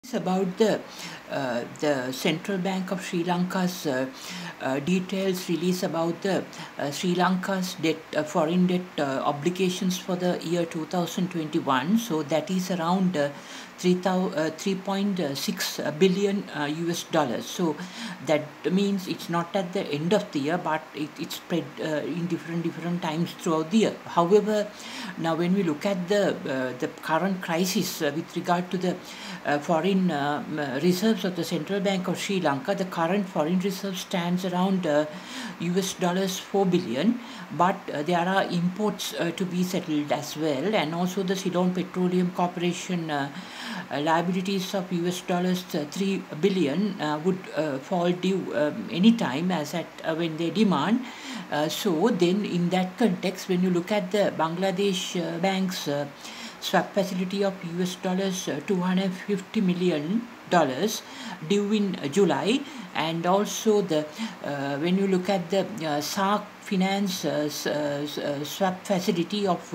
It's about the Central Bank of Sri Lanka's details release about the Sri Lanka's debt, foreign debt obligations for the year 2021. So that is around 3.6 billion US dollars. So that means it's not at the end of the year, but it's spread in different times throughout the year. However, now when we look at the current crisis with regard to the foreign reserves of the Central Bank of Sri Lanka, the current foreign reserve stands around US dollars 4 billion, but there are imports to be settled as well, and also the Ceylon Petroleum Corporation liabilities of US dollars 3 billion would fall due anytime as at when they demand. So then in that context, when you look at the Bangladesh bank's swap facility of US dollars 250 million dollars due in July, and also the when you look at the SARC finance swap facility of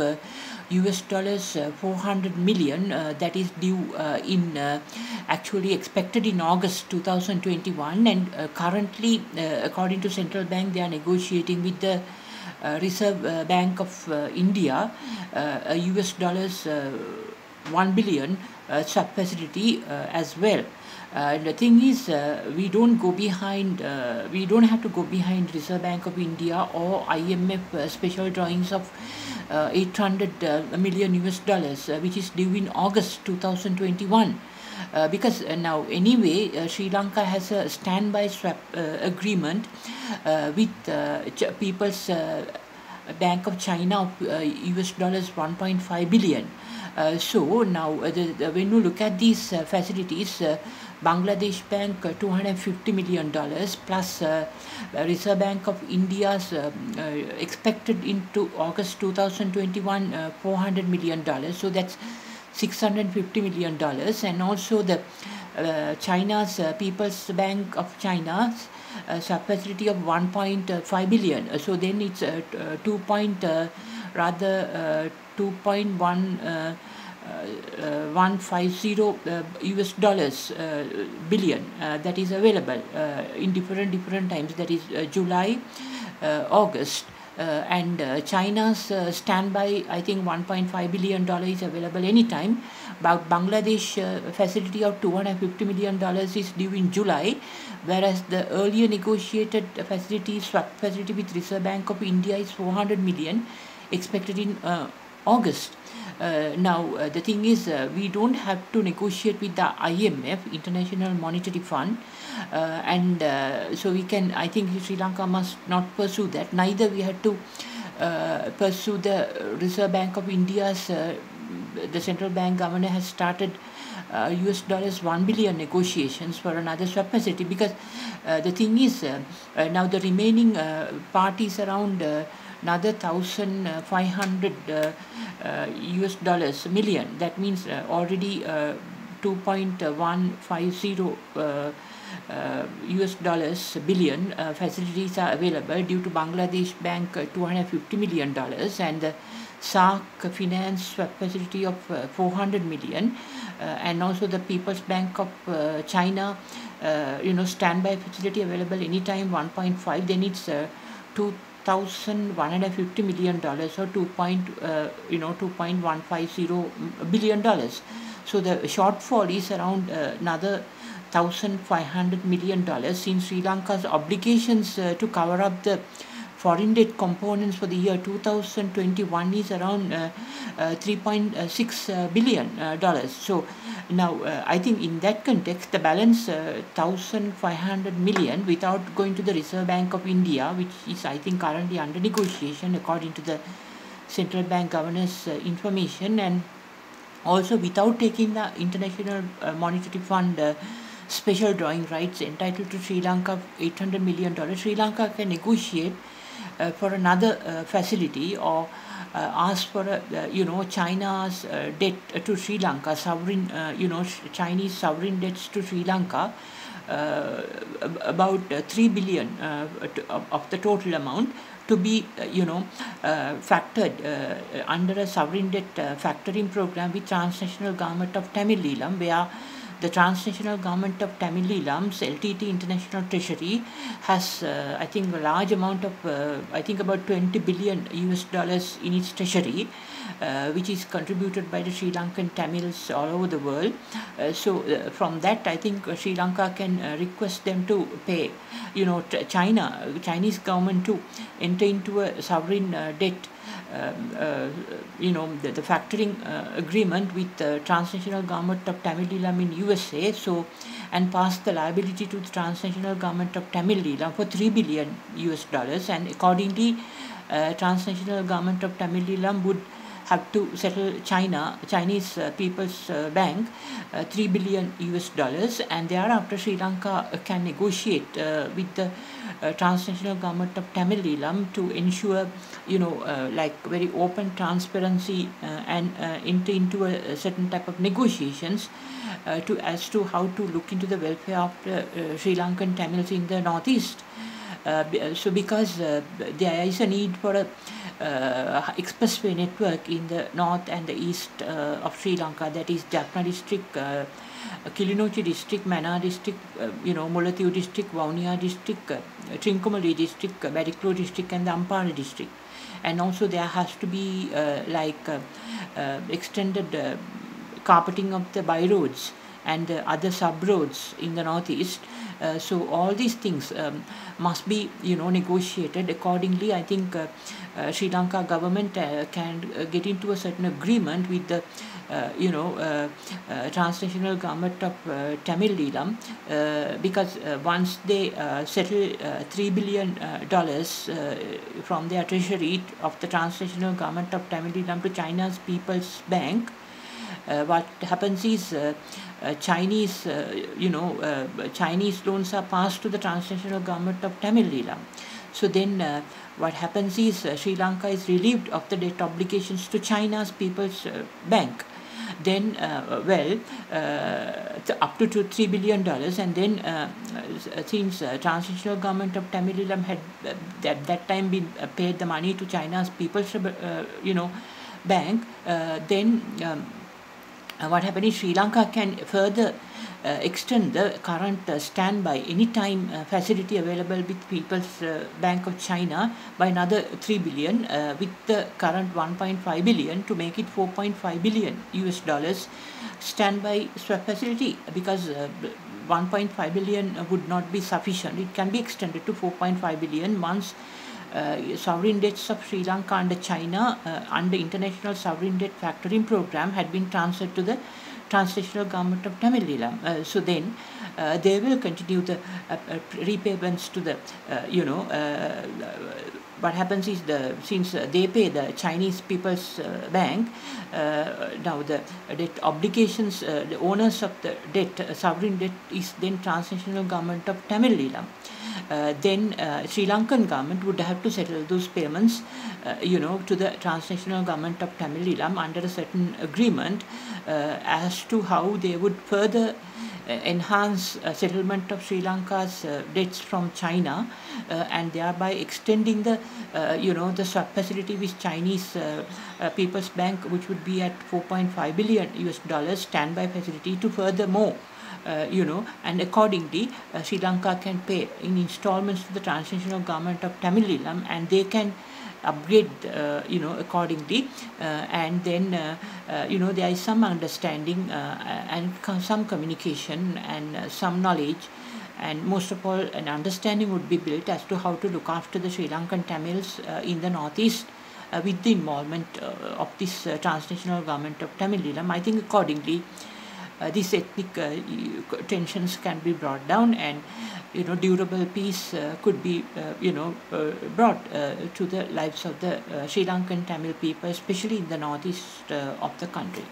US dollars 400 million that is due in actually expected in August 2021, and currently according to central bank they are negotiating with the Reserve Bank of India US dollars 1 billion swap facility as well. The thing is, we don't go behind. We don't have to go behind Reserve Bank of India or IMF special drawings of 800 million US dollars, which is due in August 2021. Because now anyway Sri Lanka has a standby swap agreement with People's Bank of China of US dollars 1.5 billion. So now when you look at these facilities, Bangladesh Bank $250 million plus Reserve Bank of India's expected into August 2021 $400 million. So that's $650 million, and also the China's People's Bank of China's facility of 1.5 billion. So then it's 2.150 US dollars billion that is available in different times. That is July, August. And China's standby, I think $1.5 billion is available anytime. But Bangladesh facility of $250 million is due in July, whereas the earlier negotiated swap facility with Reserve Bank of India is 400 million, expected in August. Now the thing is, we don't have to negotiate with the IMF, International Monetary Fund, and so we can, I think Sri Lanka must not pursue that. Neither we had to pursue the Reserve Bank of India's, the central bank governor has started US dollars 1 billion negotiations for another swap facility, because the thing is, now the remaining part is around another 1,500 US dollars million. That means already 2.150 US dollars billion facilities are available due to Bangladesh Bank $250 million, and the SARC finance swap facility of 400 million, and also the People's Bank of China standby facility available anytime 1.5. Then it's 2,150 million dollars, or 2.150 billion dollars. So the shortfall is around another $1,500 million, since Sri Lanka's obligations to cover up the foreign debt components for the year 2021 is around $3.6 billion. So now I think in that context, the balance 1,500 million without going to the Reserve Bank of India, which is I think currently under negotiation according to the central bank governor's information, and also without taking the International Monetary Fund special drawing rights entitled to Sri Lanka $800 million, Sri Lanka can negotiate for another facility, or ask for China's debt to Sri Lanka, sovereign Chinese sovereign debts to Sri Lanka, about 3 billion of the total amount to be factored under a sovereign debt factoring program with transnational government of Tamil Eelam, where the transnational government of Tamil Eelam's LTT International Treasury has, I think, a large amount of, I think about 20 billion US dollars in its treasury, which is contributed by the Sri Lankan Tamils all over the world. From that, I think Sri Lanka can request them to pay, Chinese government to enter into a sovereign debt, the factoring agreement with the transnational government of Tamil Eelam in USA, and pass the liability to the transnational government of Tamil Eelam for 3 billion US dollars, and accordingly, transnational government of Tamil Eelam would have to settle Chinese People's Bank 3 billion US dollars, and thereafter Sri Lanka can negotiate with the transnational government of Tamil Eelam to ensure, like very open transparency and enter into a certain type of negotiations as to how to look into the welfare of Sri Lankan Tamils in the northeast. Because there is a need for a expressway network in the north and the east of Sri Lanka, that is Jaffna district, Kilinochchi district, Mana district, Mullaitivu district, Vavuniya district, Trincomalee district, Badiklu district, and the Ampara district. And also there has to be extended carpeting of the byroads and other sub-roads in the northeast. So all these things must be negotiated accordingly. I think Sri Lanka government can get into a certain agreement with the transnational government of Tamil Eelam, because once they settle $3 billion from their treasury of the transnational government of Tamil Eelam to China's People's Bank, what happens is Chinese loans are passed to the transnational government of Tamil Eelam. So then what happens is Sri Lanka is relieved of the debt obligations to China's People's Bank. Then, up to $3 billion, and then since transnational government of Tamil Eelam had at that time been paid the money to China's People's Bank, then what happened is Sri Lanka can further extend the current standby anytime facility available with People's Bank of China by another 3 billion with the current 1.5 billion to make it 4.5 billion US dollars standby swap facility, because 1.5 billion would not be sufficient. It can be extended to 4.5 billion once sovereign debts of Sri Lanka under China under International Sovereign Debt Factoring Program had been transferred to the transnational government of Tamil Eelam. So then they will continue the repayments to the what happens is since they pay the Chinese People's Bank, now the debt obligations, the owners of the debt, sovereign debt, is then transnational government of Tamil Eelam. Then Sri Lankan government would have to settle those payments, to the transnational government of Tamil Eelam under a certain agreement as to how they would further enhance settlement of Sri Lanka's debts from China, and thereby extending the the swap facility with Chinese People's Bank, which would be at 4.5 billion US dollars standby facility, to furthermore and accordingly Sri Lanka can pay in installments to the transnational government of Tamil Eelam, and they can upgrade accordingly, and then there is some understanding and some communication and some knowledge, and most of all an understanding would be built as to how to look after the Sri Lankan Tamils in the northeast with the involvement of this transnational government of Tamil Eelam. I think accordingly these ethnic tensions can be brought down, and durable peace could be brought to the lives of the Sri Lankan Tamil people, especially in the northeast of the country.